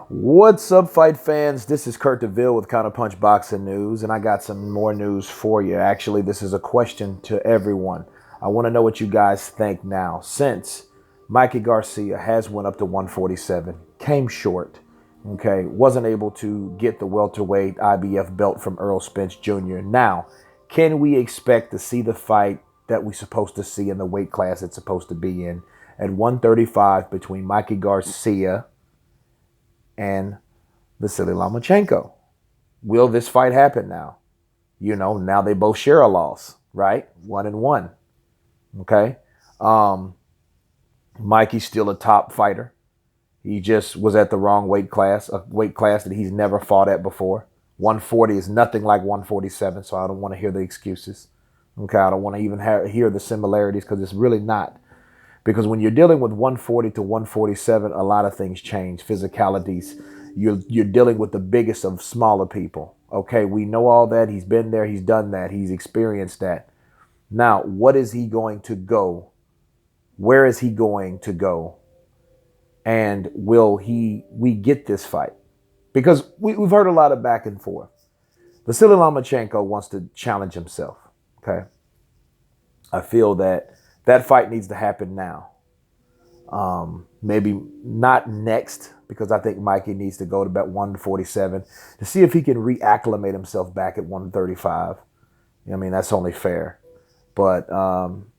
What's up, fight fans? This is Kurt DeVille with Counterpunch Boxing News, and I got some more news for you. Actually, this is a question to everyone. I want to know what you guys think now. Since Mikey Garcia has went up to 147, came short, okay, wasn't able to get the welterweight IBF belt from Earl Spence Jr. Now, can we expect to see the fight that we're supposed to see in the weight class it's supposed to be in at 135 between Mikey Garcia and Visily Lomachenko? Will this fight happen now? Now they both share a loss, right? 1-1. Okay. Mikey's still a top fighter. He just was at the wrong weight class, a weight class that he's never fought at before. 140 is nothing like 147, so I don't want to hear the excuses. Okay, I don't want to even hear the similarities because it's really not. Because when you're dealing with 140 to 147, a lot of things change. Physicalities. You're dealing with the biggest of smaller people. Okay, we know all that. He's been there. He's done that. He's experienced that. Now, what is he going to go? Where is he going to go? And will we get this fight? Because we've heard a lot of back and forth. Visily Lomachenko wants to challenge himself. Okay, I feel that fight needs to happen now. Maybe not next, because I think Mikey needs to go to about 147 to see if he can reacclimate himself back at 135. I mean, that's only fair. But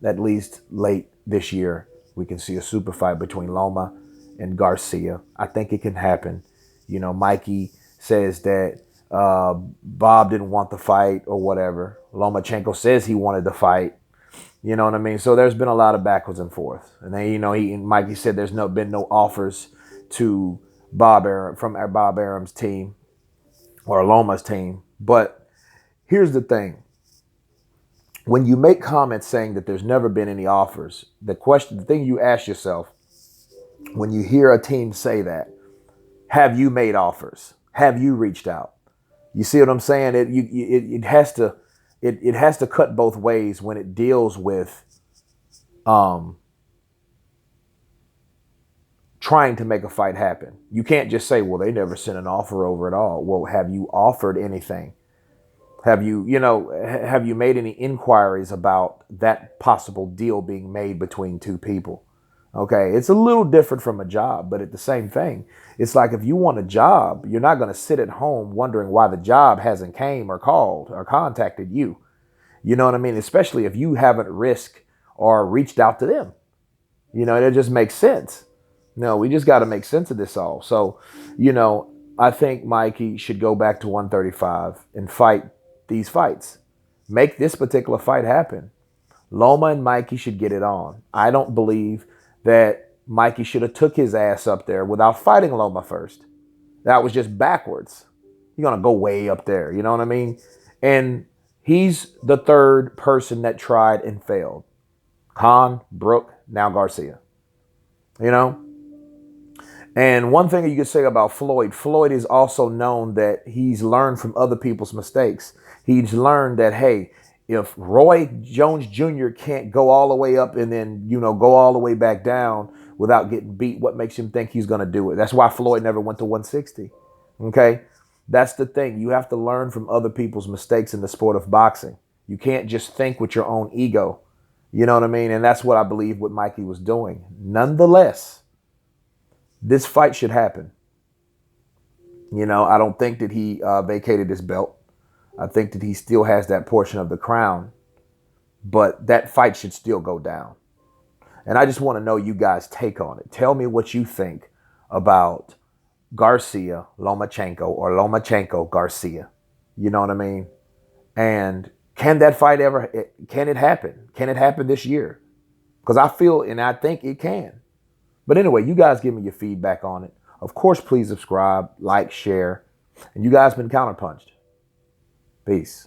at least late this year, we can see a super fight between Loma and Garcia. I think it can happen. Mikey says that Bob didn't want the fight or whatever. Lomachenko says he wanted the fight. You know what I mean? So there's been a lot of backwards and forth. And then, Mikey said there's been no offers to from Bob Arum's team or Loma's team. But here's the thing. When you make comments saying that there's never been any offers, the thing you ask yourself when you hear a team say that, have you made offers? Have you reached out? You see what I'm saying? It has to cut both ways when it deals with trying to make a fight happen. You can't just say, well, they never sent an offer over at all. Well, have you offered anything? Have you made any inquiries about that possible deal being made between two people? Okay, it's a little different from a job, but it's the same thing. It's like if you want a job, you're not going to sit at home wondering why the job hasn't came or called or contacted you. You know what I mean? Especially if you haven't risked or reached out to them. It just makes sense. No, we just got to make sense of this all. So, I think Mikey should go back to 135 and fight these fights. Make this particular fight happen. Loma and Mikey should get it on. I don't believe that Mikey should have took his ass up there without fighting Loma first. That was just backwards. You're going to go way up there. You know what I mean? And he's the third person that tried and failed. Khan, Brook, now Garcia. And one thing you could say about Floyd is also known that he's learned from other people's mistakes. He's learned that, hey, if Roy Jones Jr. can't go all the way up and then, go all the way back down without getting beat, what makes him think he's going to do it? That's why Floyd never went to 160. Okay? That's the thing. You have to learn from other people's mistakes in the sport of boxing. You can't just think with your own ego. You know what I mean? And that's what I believe what Mikey was doing. Nonetheless, this fight should happen. I don't think that he vacated his belt. I think that he still has that portion of the crown. But that fight should still go down. And I just want to know you guys' take on it. Tell me what you think about Garcia Lomachenko or Lomachenko Garcia. You know what I mean? And can that fight can it happen? Can it happen this year? Because I feel and I think it can. But anyway, you guys give me your feedback on it. Of course, please subscribe, like, share. And you guys been counterpunched. Peace.